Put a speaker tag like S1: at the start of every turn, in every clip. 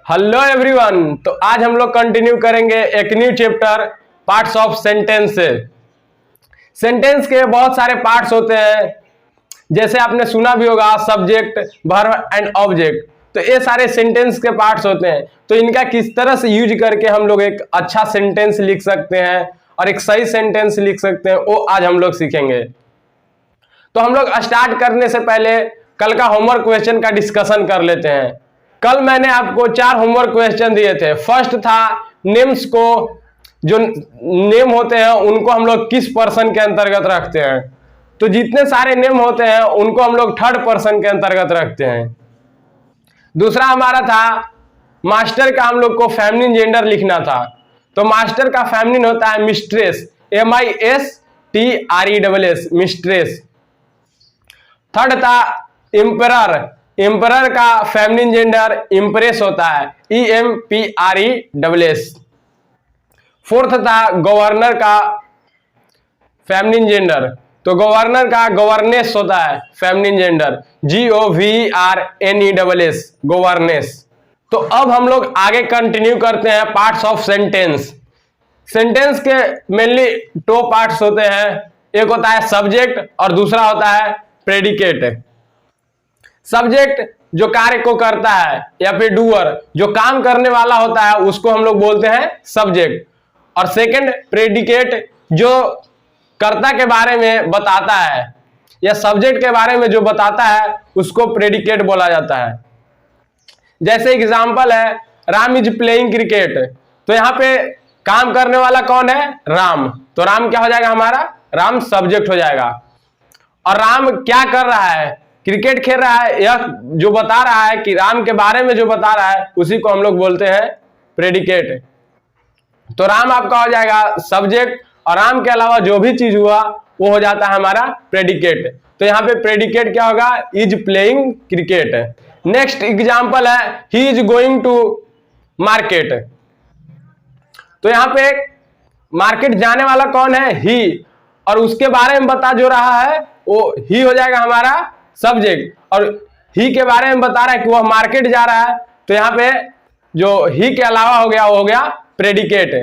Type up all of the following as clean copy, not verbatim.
S1: Hello everyone. तो आज हम लोग कंटिन्यू करेंगे एक new chapter parts of sentence से। सेंटेंस के बहुत सारे पार्ट्स होते हैं, जैसे आपने सुना भी होगा सब्जेक्ट, वर्ब एंड ऑब्जेक्ट। तो ये सारे सेंटेंस के पार्ट्स होते हैं। तो इनका किस तरह से यूज करके हम लोग एक अच्छा सेंटेंस लिख सकते हैं और एक सही सेंटेंस लिख सकते हैं, वो आज हम लोग सीखेंगे। तो हम लोग स्टार्ट करने से पहले कल का होमवर्क क्वेश्चन का डिस्कशन कर लेते हैं। कल मैंने आपको 4 होमवर्क क्वेश्चन दिए थे। फर्स्ट था नेम्स को, जो नेम होते हैं उनको हम लोग किस पर्सन के अंतर्गत रखते हैं। तो जितने सारे नेम होते हैं उनको हम लोग थर्ड पर्सन के अंतर्गत रखते हैं। दूसरा हमारा था मास्टर का, हम लोग को फेमिनिन जेंडर लिखना था। तो मास्टर का फेमिनिन होता है मिस्ट्रेस, MISTRESS, मिस्ट्रेस। थर्ड था एम्परर, एम्परर का फेमिनिन जेंडर इम्प्रेस होता है, EMPRESS। फोर्थ था गवर्नर का फेमिनिन जेंडर, तो गवर्नर का गवर्नेस होता है फेमिनिन जेंडर, GOVERNESS, गवर्नेस। तो अब हम लोग आगे कंटिन्यू करते हैं पार्ट्स ऑफ सेंटेंस। सेंटेंस के मेनली 2 पार्ट्स होते हैं, एक होता है सब्जेक्ट और दूसरा होता है प्रेडिकेट। सब्जेक्ट जो कार्य को करता है या फिर डूअर, जो काम करने वाला होता है, उसको हम लोग बोलते हैं सब्जेक्ट। और सेकंड प्रेडिकेट, जो कर्ता के बारे में बताता है या सब्जेक्ट के बारे में जो बताता है, उसको प्रेडिकेट बोला जाता है। जैसे एग्जांपल है राम इज प्लेइंग क्रिकेट, तो यहाँ पे काम करने वाला कौन है? राम। तो राम क्या हो जाएगा हमारा? राम सब्जेक्ट हो जाएगा। और राम क्या कर रहा है? क्रिकेट खेल रहा है। यह जो बता रहा है कि राम के बारे में जो बता रहा है, उसी को हम लोग बोलते हैं प्रेडिकेट। तो राम आपका हो जाएगा सब्जेक्ट, और राम के अलावा जो भी चीज हुआ वो हो जाता है हमारा प्रेडिकेट। तो यहाँ पे प्रेडिकेट क्या होगा? Is playing cricket. Next example है he is going to market. तो यहाँ पे मार्केट जाने वाला कौन है? ही। और उसके बारे में बता जो रहा है वो ही हो जाएगा हमारा सब्जेक्ट, और ही के बारे में बता रहा है कि वह मार्केट जा रहा है। तो यहाँ पे जो ही के अलावा हो गया वो हो गया प्रेडिकेट।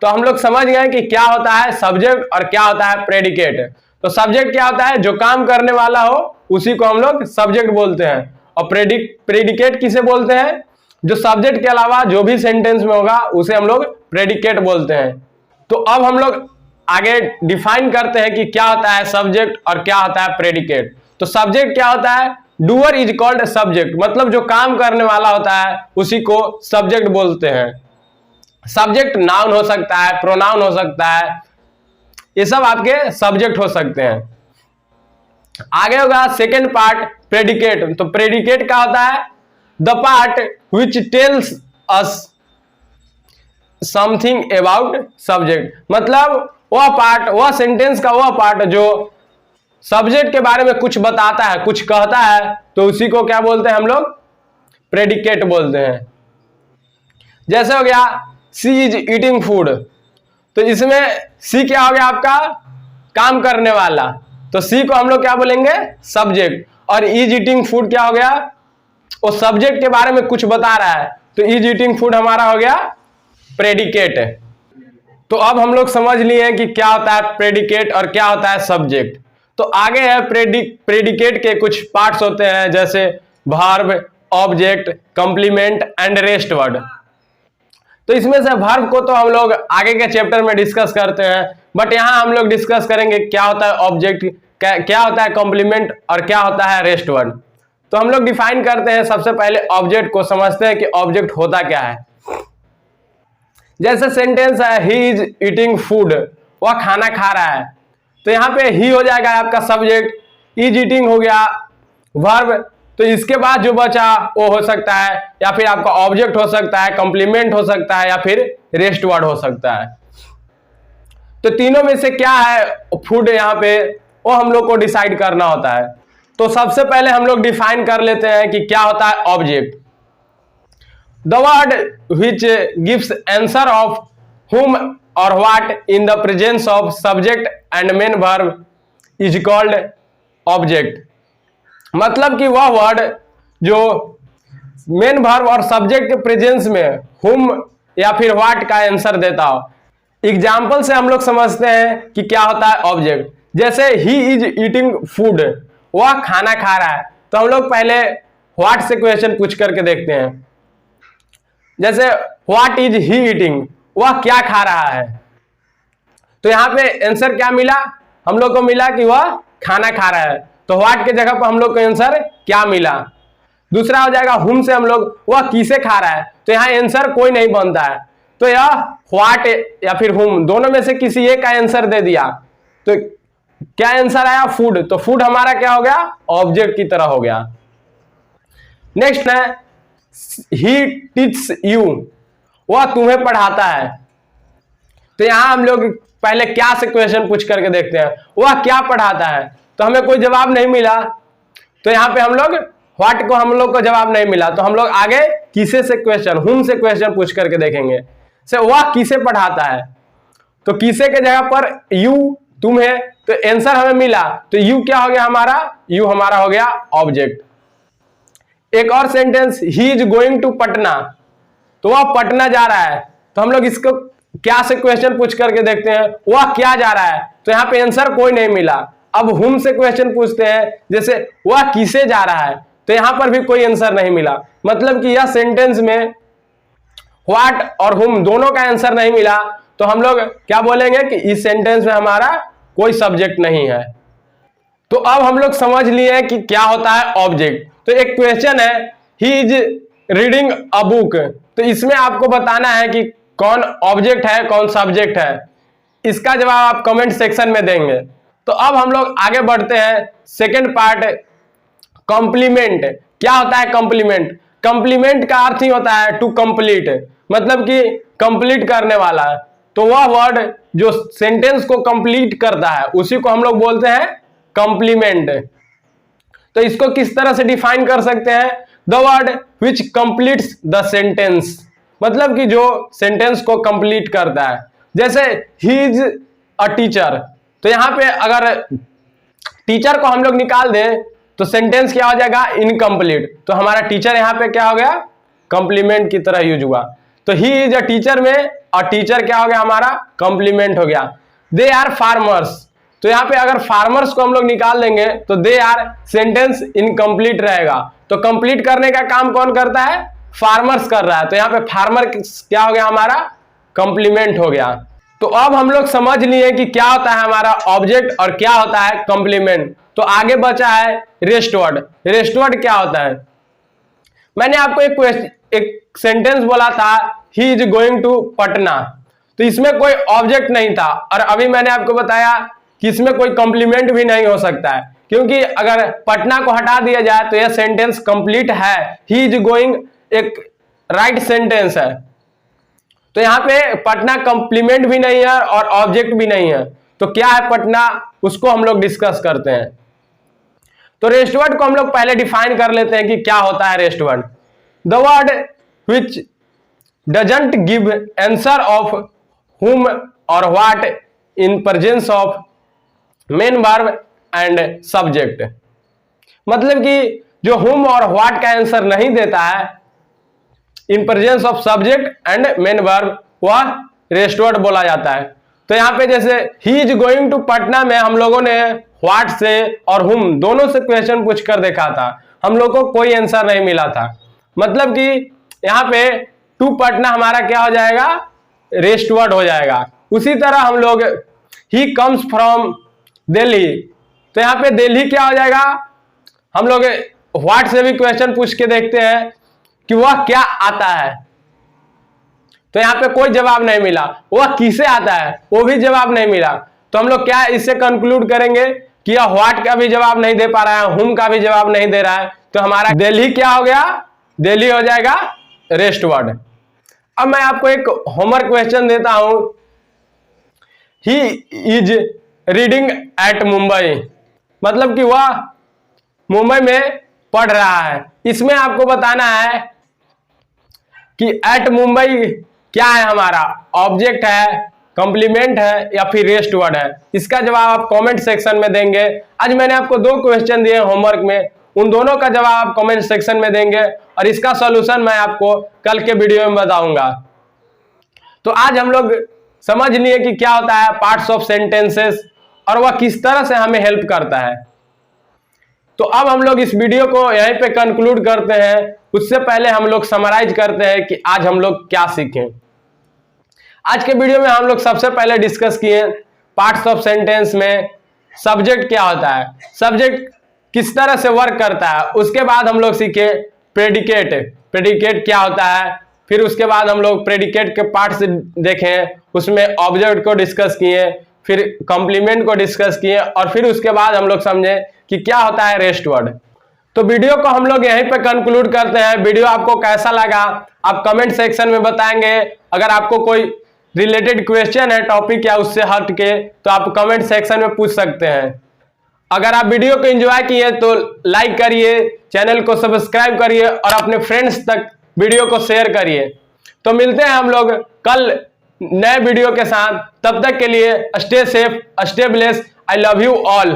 S1: तो हम लोग समझ गए कि क्या होता है सब्जेक्ट और क्या होता है प्रेडिकेट। तो सब्जेक्ट क्या होता है? जो काम करने वाला हो उसी को हम लोग सब्जेक्ट बोलते हैं। और प्रेडिकेट किसे बोलते हैं? जो सब्जेक्ट के अलावा जो भी सेंटेंस में होगा उसे हम लोग प्रेडिकेट बोलते हैं। तो अब हम लोग आगे डिफाइन करते हैं कि क्या होता है सब्जेक्ट और क्या होता है प्रेडिकेट। तो सब्जेक्ट क्या होता है? डूअर इज कॉल्ड सब्जेक्ट, मतलब जो काम करने वाला होता है उसी को सब्जेक्ट बोलते हैं। सब्जेक्ट नाउन हो सकता है, प्रोनाउन हो सकता है, ये सब आपके सब्जेक्ट हो सकते हैं। आगे होगा सेकेंड पार्ट प्रेडिकेट। तो प्रेडिकेट क्या होता है? The part which tells us something about subject, मतलब वह पार्ट, वह सेंटेंस का वह पार्ट जो सब्जेक्ट के बारे में कुछ बताता है, कुछ कहता है, तो उसी को क्या बोलते हैं हम लोग? प्रेडिकेट बोलते हैं। जैसे हो गया सी इज ईटिंग फूड, तो इसमें सी क्या हो गया आपका? काम करने वाला। तो सी को हम लोग क्या बोलेंगे? सब्जेक्ट। और इज ईटिंग फूड क्या हो गया? वो सब्जेक्ट के बारे में कुछ बता रहा है, तो इज ईटिंग फूड हमारा हो गया प्रेडिकेट। तो अब हम लोग समझ लिए हैं कि क्या होता है प्रेडिकेट और क्या होता है सब्जेक्ट। तो आगे है प्रेडिकेट के कुछ पार्ट्स होते हैं, जैसे verb, object, complement and rest word. तो इसमें से वर्ब को तो हम लोग आगे के चैप्टर में डिस्कस करते हैं, बट यहाँ हम लोग डिस्कस करेंगे क्या होता है ऑब्जेक्ट, क्या होता है कंप्लीमेंट और क्या होता है रेस्ट वर्ड। तो हम लोग डिफाइन करते हैं। सबसे पहले ऑब्जेक्ट को समझते हैं कि ऑब्जेक्ट होता क्या है। जैसे सेंटेंस है ही इज ईटिंग फूड, वह खाना खा रहा है, तो यहाँ पे ही हो जाएगा आपका सब्जेक्ट, इज ईटिंग हो गया वर्ब। तो इसके बाद जो बचा वो हो सकता है या फिर आपका ऑब्जेक्ट हो सकता है, कंप्लीमेंट हो सकता है, या फिर रेस्ट वर्ड हो सकता है। तो तीनों में से क्या है फूड यहाँ पे, वो हम लोग को डिसाइड करना होता है। तो सबसे पहले हम लोग डिफाइन कर लेते हैं कि क्या होता है object. The word which gives answer of whom or what in the presence of subject and main verb is called object। मतलब कि वह वर्ड जो मेन वर्ब और सब्जेक्ट के प्रेजेंस में हुम या फिर व्हाट का आंसर देता हो। एग्जाम्पल से हम लोग समझते हैं कि क्या होता है ऑब्जेक्ट। जैसे ही इज ईटिंग फूड, वह खाना खा रहा है, तो हम लोग पहले व्हाट से क्वेश्चन पूछ करके देखते हैं। जैसे व्हाट इज ही ईटिंग, वह क्या खा रहा है, तो यहां पे आंसर क्या मिला, हम लोग को मिला कि वह खाना खा रहा है, तो व्हाट के जगह पर हम लोग को आंसर क्या मिला। दूसरा हो जाएगा हुम से हम लोग वह किसे खा रहा है, तो यहाँ आंसर कोई नहीं बनता है, तो यह व्हाट या फिर हुम दोनों में से किसी एक का आंसर दे दिया, तो क्या आंसर आया, फूड। तो फूड हमारा क्या हो गया, ऑब्जेक्ट की तरह हो गया। नेक्स्ट है ही टीच यू, वह तुम्हें पढ़ाता है, तो यहां हम लोग पहले क्या से क्वेश्चन पूछ करके देखते हैं, वह क्या पढ़ाता है, तो हमें कोई जवाब नहीं मिला, तो यहां पे हम लोग व्हाट को हम लोग को जवाब नहीं मिला, तो हम लोग आगे किसे से क्वेश्चन, हुम से क्वेश्चन पूछ करके देखेंगे। से वह किसे पढ़ाता है, तो किसे के जगह पर यू तुम है, तो आंसर हमें मिला, तो यू क्या हो गया हमारा, यू हमारा हो गया ऑब्जेक्ट। एक और sentence he is going to Patna, तो वह पटना जा रहा है, तो हम लोग इसको क्या से क्वेश्चन पूछ करके देखते हैं, वह क्या जा रहा है, तो यहाँ पे आंसर कोई नहीं मिला। अब हुम से क्वेश्चन पूछते हैं, जैसे वह किसे जा रहा है, तो यहां पर भी कोई आंसर नहीं मिला, मतलब कि यह सेंटेंस में व्हाट और हुम दोनों का आंसर नहीं मिला, तो हम लोग क्या बोलेंगे कि इस सेंटेंस में हमारा कोई सब्जेक्ट नहीं है। तो अब हम लोग समझ लिए कि क्या होता है ऑब्जेक्ट। तो एक क्वेश्चन है he is reading a book, तो इसमें आपको बताना है कि कौन ऑब्जेक्ट है कौन सब्जेक्ट है, इसका जवाब आप कमेंट सेक्शन में देंगे। तो अब हम लोग आगे बढ़ते हैं सेकेंड पार्ट, कॉम्प्लीमेंट। क्या होता है कॉम्प्लीमेंट, कॉम्प्लीमेंट का अर्थ ही होता है टू कंप्लीट, मतलब कि कंप्लीट करने वाला है, तो वह वर्ड जो सेंटेंस को कंप्लीट करता है उसी को हम लोग बोलते हैं कॉम्प्लीमेंट। तो इसको किस तरह से डिफाइन कर सकते हैं, the word which completes the sentence, मतलब कि जो सेंटेंस को कंप्लीट करता है। जैसे ही इज अ टीचर, तो यहां पे अगर टीचर को हम लोग निकाल दें तो सेंटेंस क्या हो जाएगा, इनकम्प्लीट, तो हमारा टीचर यहां पे क्या हो गया, कंप्लीमेंट की तरह यूज हुआ। तो ही इज अ टीचर में और टीचर क्या हो गया हमारा, कंप्लीमेंट हो गया। दे आर फार्मर्स, तो यहां पे अगर फार्मर्स को हम लोग निकाल देंगे तो दे आर सेंटेंस इनकम्प्लीट रहेगा, तो कंप्लीट करने का काम कौन करता है, फार्मर्स कर रहा है, तो यहां पे फार्मर क्या हो गया हमारा, कंप्लीमेंट हो गया। तो अब हम लोग समझ लिए कि क्या होता है हमारा ऑब्जेक्ट और क्या होता है कंप्लीमेंट। तो आगे बचा है रेस्ट वर्ड। रेस्ट वर्ड क्या होता है, मैंने आपको एक सेंटेंस बोला था he is going to Patna, तो इसमें कोई ऑब्जेक्ट नहीं था, और अभी मैंने आपको बताया कि इसमें कोई कॉम्प्लीमेंट भी नहीं हो सकता है, क्योंकि अगर पटना को हटा दिया जाए तो यह सेंटेंस कंप्लीट है। ही इज गोइंग एक राइट सेंटेंस है, तो यहां पे पटना कंप्लीमेंट भी नहीं है और ऑब्जेक्ट भी नहीं है, तो क्या है पटना, उसको हम लोग डिस्कस करते हैं। तो रेस्ट वर्ड को हम लोग पहले डिफाइन कर लेते हैं कि क्या होता है rest word. The word which doesn't give answer of whom और what in presence of main verb and subject, मतलब कि जो हुम और व्हाट का आंसर नहीं देता है in presence of subject and main verb, वह रेस्ट वर्ड बोला जाता है। तो यहाँ पे जैसे he is going to Patna में हम लोगों ने व्हाट से और हुम दोनों से क्वेश्चन पूछ कर देखा था, हम लोग को कोई आंसर नहीं मिला था, मतलब कि यहाँ पे टू पटना हमारा क्या हो जाएगा, रेस्ट वर्ड हो जाएगा। उसी तरह हम लोग ही कम्स फ्रॉम दिल्ली, तो यहाँ पे दिल्ली क्या हो जाएगा, हम लोग व्हाट से भी क्वेश्चन पूछ के देखते हैं कि वह क्या आता है, तो यहाँ पे कोई जवाब नहीं मिला। वह किसे आता है, वो भी जवाब नहीं मिला, तो हम लोग क्या इससे कंक्लूड करेंगे कि यह व्हाट का भी जवाब नहीं दे पा रहा है, हुम का भी जवाब नहीं दे रहा है, तो हमारा दिल्ली क्या हो गया, दिल्ली हो जाएगा रेस्ट वर्ड। अब मैं आपको एक होमवर्क क्वेश्चन देता हूं, he is reading at Mumbai, मतलब कि वह मुंबई में पढ़ रहा है। इसमें आपको बताना है कि एट मुंबई क्या है हमारा, ऑब्जेक्ट है, कॉम्प्लीमेंट है या फिर रेस्ट वर्ड है। इसका जवाब आप कमेंट सेक्शन में देंगे। आज मैंने आपको 2 क्वेश्चन दिए होमवर्क में, उन दोनों का जवाब आप कमेंट सेक्शन में देंगे और इसका सॉल्यूशन मैं आपको कल के वीडियो में बताऊंगा। तो आज हम लोग समझ लिए कि क्या होता है पार्ट्स ऑफ सेंटेंसेस और वह किस तरह से हमें हेल्प करता है। तो अब हम लोग इस वीडियो को यहीं पे कंक्लूड करते हैं। उससे पहले हम लोग समराइज करते हैं कि आज हम लोग क्या सीखें। आज के वीडियो में हम लोग सबसे पहले डिस्कस किए पार्ट्स ऑफ सेंटेंस में सब्जेक्ट क्या होता है, सब्जेक्ट किस तरह से वर्क करता है। उसके बाद हम लोग सीखे प्रेडिकेट, प्रेडिकेट क्या होता है। फिर उसके बाद हम लोग प्रेडिकेट के पार्ट्स देखें, उसमें ऑब्जेक्ट को डिस्कस किए, फिर कॉम्प्लीमेंट को डिस्कस किए और फिर उसके बाद हम लोग समझे कि क्या होता है रेस्ट वर्ड। तो वीडियो को हम लोग यहीं पे कंक्लूड करते हैं। वीडियो आपको कैसा लगा आप कमेंट सेक्शन में बताएंगे। अगर आपको कोई रिलेटेड क्वेश्चन है टॉपिक या उससे हट के तो आप कमेंट सेक्शन में पूछ सकते हैं। अगर आप वीडियो को एंजॉय किए तो लाइक करिए, चैनल को सब्सक्राइब करिए और अपने फ्रेंड्स तक वीडियो को शेयर करिए। तो मिलते हैं हम लोग कल नए वीडियो के साथ। तब तक के लिए stay safe, stay blessed. I love you all.